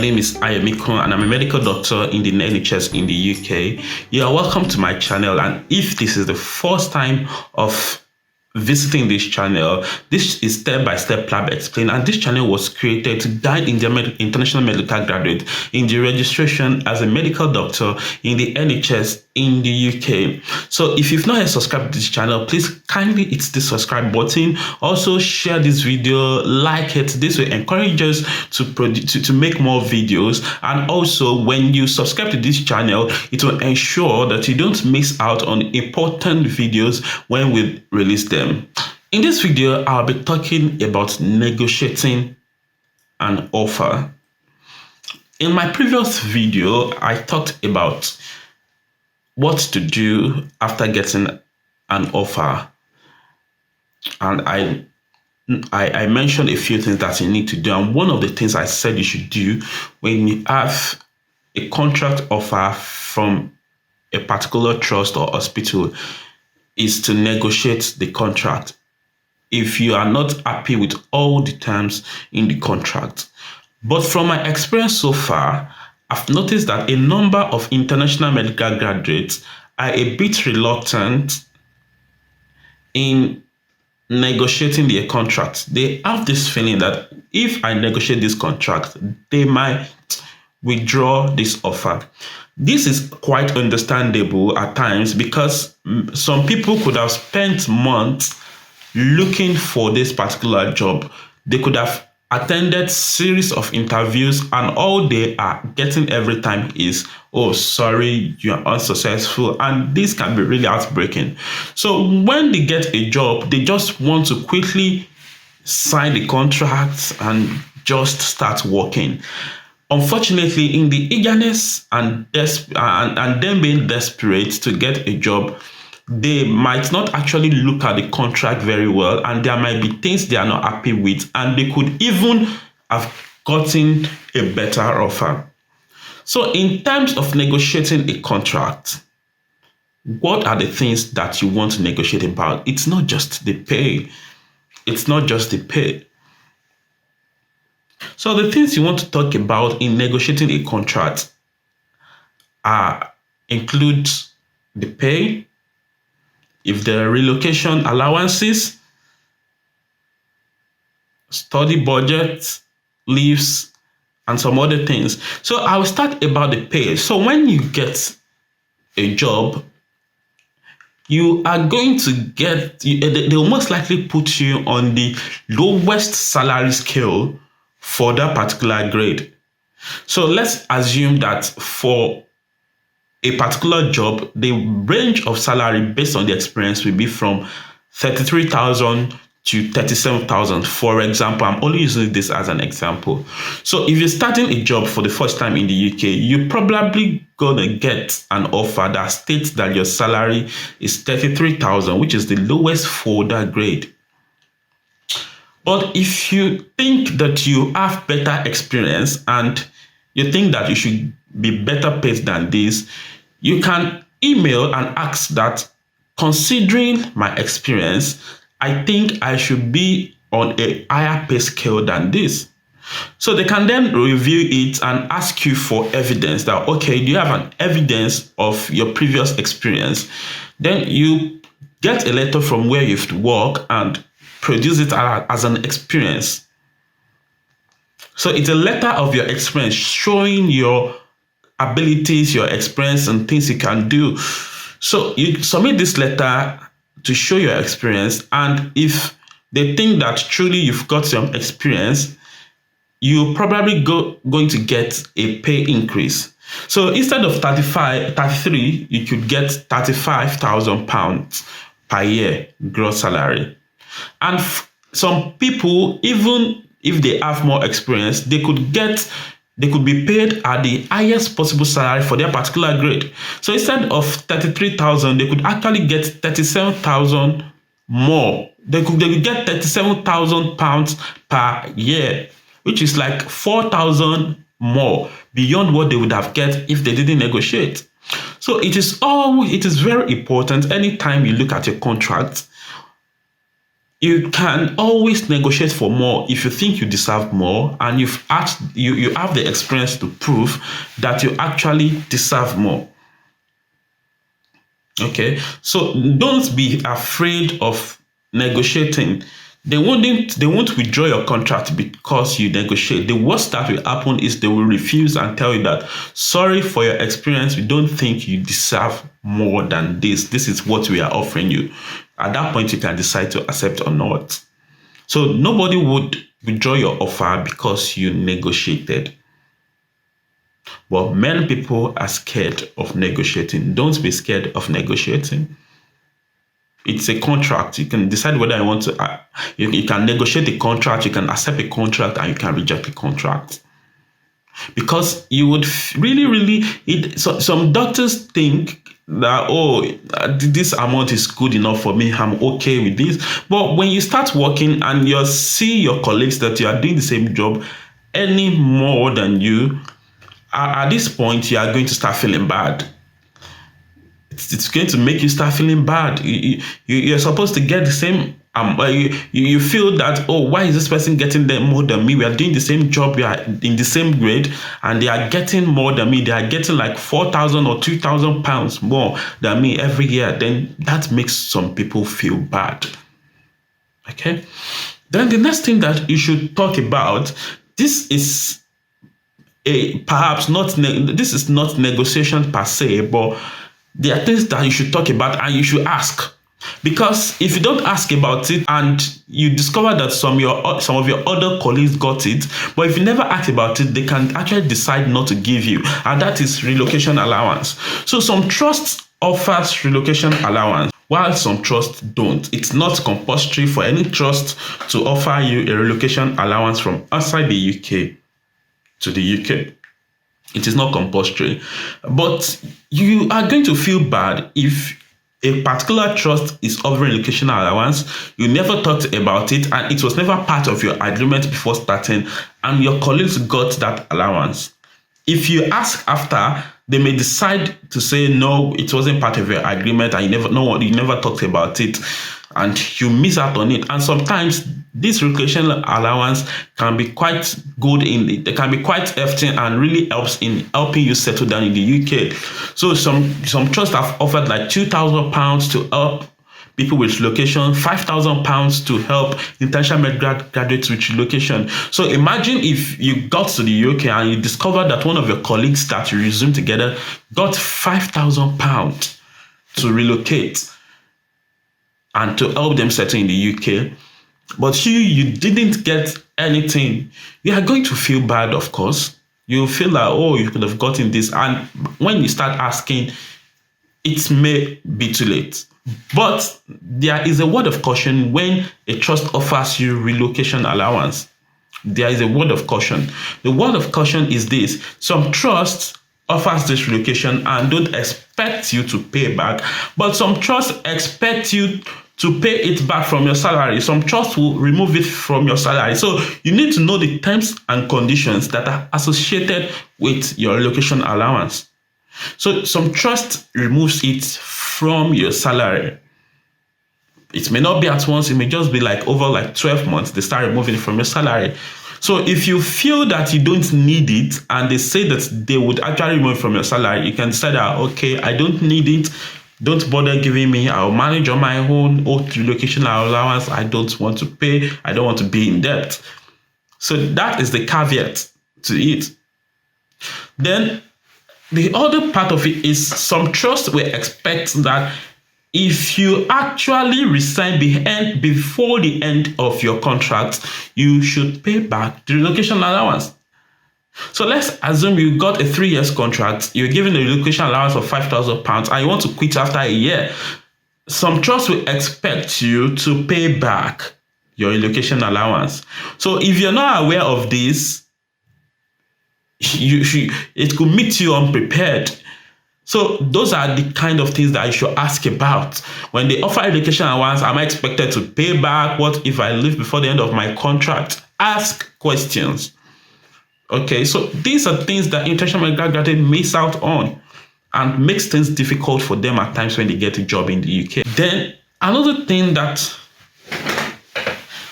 name is Ayemiko and I'm a medical doctor in the NHS in the UK. You are welcome to my channel, and if this is the first time of visiting this channel, this is step-by-step lab explain, and this channel was created to guide international medical graduate in the registration as a medical doctor in the NHS in the UK. So if you've not yet subscribed to this channel, please kindly hit the subscribe button. Also share this video, like it. This will encourage us to make more videos, and also when you subscribe to this channel, it will ensure that you don't miss out on important videos when we release them. In this video, I'll be talking about negotiating an offer. In my previous video, I talked about what to do after getting an offer, and I mentioned a few things that you need to do, and one of the things I said you should do when you have a contract offer from a particular trust or hospital is to negotiate the contract if you are not happy with all the terms in the contract. But from my experience so far, I've noticed that a number of international medical graduates are a bit reluctant in negotiating their contract. They have this feeling that if I negotiate this contract, they might withdraw this offer. This is quite understandable at times because some people could have spent months looking for this particular job. They could have attended series of interviews, and all they are getting every time is, oh, sorry, you are unsuccessful. And this can be really heartbreaking. So when they get a job, they just want to quickly sign the contract and just start working. Unfortunately, in the eagerness and them being desperate to get a job, they might not actually look at the contract very well, and there might be things they are not happy with, and they could even have gotten a better offer. So in terms of negotiating a contract, what are the things that you want to negotiate about? It's not just the pay. It's not just the pay. So the things you want to talk about in negotiating a contract include the pay, if there are relocation allowances, study budget, leaves, and some other things. So I will start about the pay. So when you get a job, you are going to get, they will most likely put you on the lowest salary scale for that particular grade. So let's assume that for a particular job, the range of salary based on the experience will be from 33,000 to 37,000. For example, I'm only using this as an example. So if you're starting a job for the first time in the UK, you're probably gonna get an offer that states that your salary is 33,000, which is the lowest for that grade. But if you think that you have better experience and you think that you should be better paid than this, you can email and ask that, considering my experience, I think I should be on a higher pay scale than this. So they can then review it and ask you for evidence that, okay, do you have an evidence of your previous experience? Then you get a letter from where you've worked and produce it as an experience. So it's a letter of your experience showing your abilities, your experience, and things you can do. So you submit this letter to show your experience, and if they think that truly you've got some experience, you're probably going to get a pay increase. So instead of 33, you could get £35,000 per year gross salary. And some people, even if they have more experience, they could be paid at the highest possible salary for their particular grade. So instead of 33,000, they could actually get 37,000 more. They could get 37,000 pounds per year, which is like 4,000 more beyond what they would have get if they didn't negotiate. So it is very important anytime you look at your contract You can always negotiate for more if you think you deserve more and you have the experience to prove that you actually deserve more. Okay, so don't be afraid of negotiating. They won't withdraw your contract because you negotiate. The worst that will happen is they will refuse and tell you that, sorry for your experience, we don't think you deserve more than this. This is what we are offering you. At that point, you can decide to accept or not. So nobody would withdraw your offer because you negotiated. But many people are scared of negotiating. Don't be scared of negotiating. It's a contract. You can decide whether you want to. You can negotiate the contract. You can accept a contract, and you can reject the contract. Because you would really. Some doctors think that, this amount is good enough for me. I'm okay with this. But when you start working and you see your colleagues that you are doing the same job any more than you, at this point you are going to start feeling bad. It's going to make you start feeling bad. You're supposed to get the same. You feel that, why is this person getting them more than me? We are doing the same job. We are in the same grade, and they are getting more than me. They are getting like 4,000 or 2,000 pounds more than me every year. Then that makes some people feel bad. Okay. Then the next thing that you should talk about. This is this is not negotiation per se, but there are things that you should talk about and you should ask. Because if you don't ask about it and you discover that some of your other colleagues got it, but if you never ask about it, they can actually decide not to give you, and that is relocation allowance. So some trusts offers relocation allowance, while some trusts don't. It's not compulsory for any trust to offer you a relocation allowance from outside the UK to the UK. It is not compulsory, but you are going to feel bad if a particular trust is offering relocation allowance, you never talked about it, and it was never part of your agreement before starting, and your colleagues got that allowance. If you ask after, they may decide to say, no, it wasn't part of your agreement, and you never talked about it, and you miss out on it. And sometimes this relocation allowance can be quite good it can be quite hefty and really helps in helping you settle down in the UK. So some trusts have offered like £2,000 to help people with relocation, £5,000 to help international medical graduates with relocation. So imagine if you got to the UK and you discovered that one of your colleagues that you resumed together got £5,000 to relocate and to help them settle in the UK, but you didn't get anything. You are going to feel bad, of course. You feel like, you could have gotten this. And when you start asking, it may be too late. But there is a word of caution when a trust offers you relocation allowance. There is a word of caution. The word of caution is this: some trusts offers this relocation and don't expect you to pay back, but some trusts expect you to pay it back from your salary. Some trusts will remove it from your salary. So you need to know the terms and conditions that are associated with your relocation allowance. So some trust removes it from your salary. It may not be at once. It may just be like over 12 months, they start removing it from your salary. So if you feel that you don't need it and they say that they would actually remove it from your salary, you can decide that, okay, I don't need it. Don't bother giving me. I'll manage on my own. Relocation allowance, I don't want to pay. I don't want to be in debt. So that is the caveat to it. Then the other part of it is some trusts will expect that if you actually resign before the end of your contract, you should pay back the relocation allowance. So let's assume you got a 3 years contract, you're given a relocation allowance of £5,000 and you want to quit after a year. Some trusts will expect you to pay back your relocation allowance. So if you're not aware of this, it could meet you unprepared. So those are the kind of things that you should ask about. When they offer relocation allowance, am I expected to pay back? What if I leave before the end of my contract? Ask questions. Okay, so these are things that international medical graduates miss out on and makes things difficult for them at times when they get a job in the UK. Then another thing that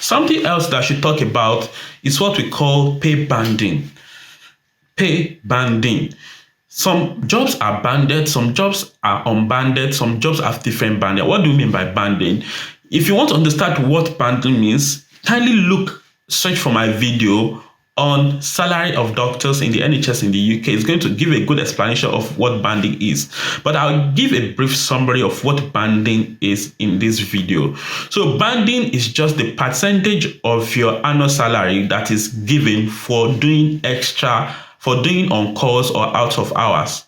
Something else that I should talk about is what we call pay banding. Pay banding. Some jobs are banded, some jobs are unbanded, some jobs have different banding. What do you mean by banding? If you want to understand what banding means, kindly search for my video on salary of doctors in the NHS in the UK. It's going to give a good explanation of what banding is. But I'll give a brief summary of what banding is in this video. So banding is just the percentage of your annual salary that is given for doing on calls or out of hours.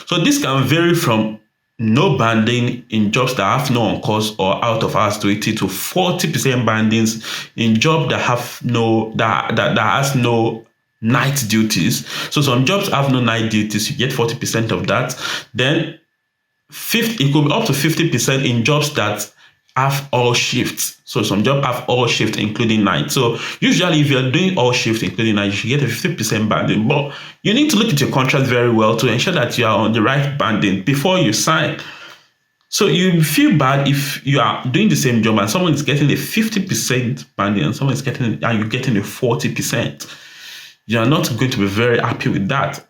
So this can vary from no banding in jobs that have no on calls or out of hours duty to 40% bandings in jobs that have that has no night duties. So some jobs have no night duties, you get 40% of that. Then it could be up to 50% in jobs that have all shifts. So some jobs have all shifts including night. So usually if you're doing all shifts including night, you should get a 50% banding. But you need to look at your contract very well to ensure that you are on the right banding before you sign. So you feel bad if you are doing the same job and someone is getting a 50% banding and you're getting a 40%. You are not going to be very happy with that.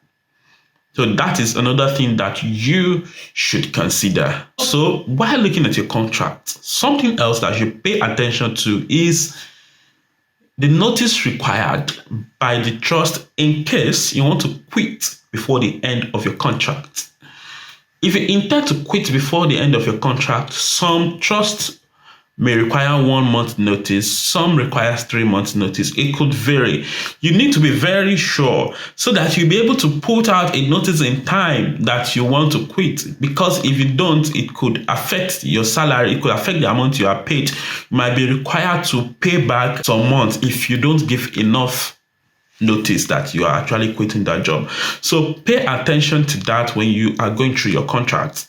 So that is another thing that you should consider. So while looking at your contract, something else that you pay attention to is the notice required by the trust in case you want to quit before the end of your contract. If you intend to quit before the end of your contract, some trusts may require 1 month notice, some requires 3 months notice. It could vary. You need to be very sure so that you'll be able to put out a notice in time that you want to quit. Because if you don't, it could affect your salary, it could affect the amount you are paid. You might be required to pay back some months if you don't give enough notice that you are actually quitting that job. So pay attention to that when you are going through your contract.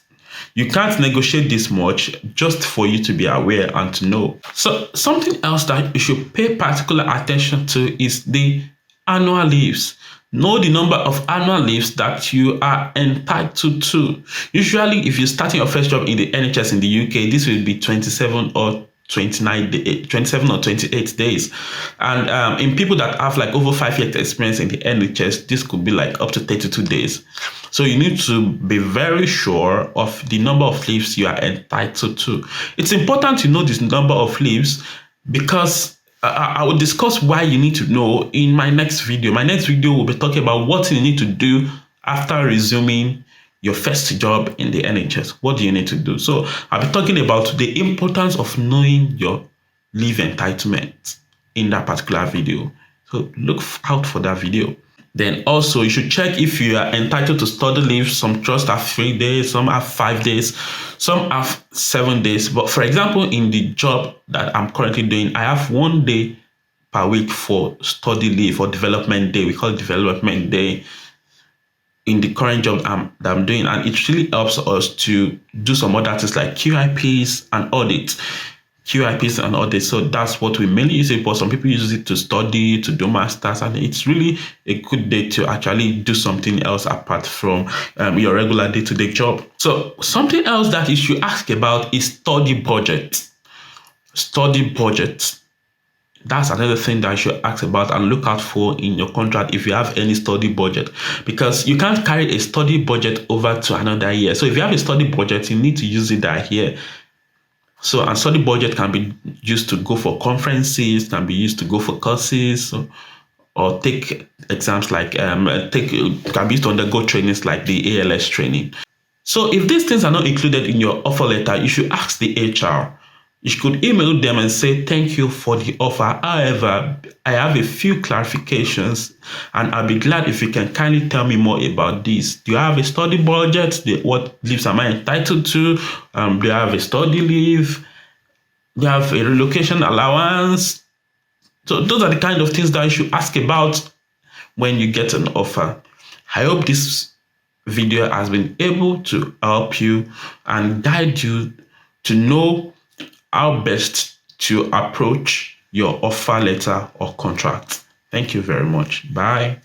You can't negotiate this much, just for you to be aware and to know. So something else that you should pay particular attention to is the annual leaves. Know the number of annual leaves that you are entitled to. Usually, if you're starting your first job in the NHS in the UK, this will be 27 or 28 days. And in people that have like over 5 years experience in the NHS, this could be like up to 32 days. So you need to be very sure of the number of leaves you are entitled to. It's important to know this number of leaves because I will discuss why you need to know in my next video. My next video will be talking about what you need to do after resuming your first job in the NHS. What do you need to do? So I'll be talking about the importance of knowing your leave entitlement in that particular video. So look out for that video. Then also you should check if you are entitled to study leave. Some trusts have 3 days, some have 5 days, some have 7 days. But for example, in the job that I'm currently doing, I have 1 day per week for study leave or development day. We call it development day in the current job that I'm doing. And it really helps us to do some other things like QIPs and audits. So that's what we mainly use it for. Some people use it to study, to do masters, and it's really a good day to actually do something else apart from your regular day-to-day job. So something else that you should ask about is study budget. That's another thing that you should ask about and look out for in your contract if you have any study budget, because you can't carry a study budget over to another year. So if you have a study budget, you need to use it that year. So a study budget can be used to go for conferences, can be used to go for courses, or take exams like can be used to undergo trainings like the ALS training. So if these things are not included in your offer letter, you should ask the HR. You could email them and say, thank you for the offer. However, I have a few clarifications and I'll be glad if you can kindly tell me more about this. Do you have a study budget? What leaves am I entitled to? Do you have a study leave? Do you have a relocation allowance? So those are the kind of things that you should ask about when you get an offer. I hope this video has been able to help you and guide you to know how best to approach your offer letter or contract. Thank you very much. Bye.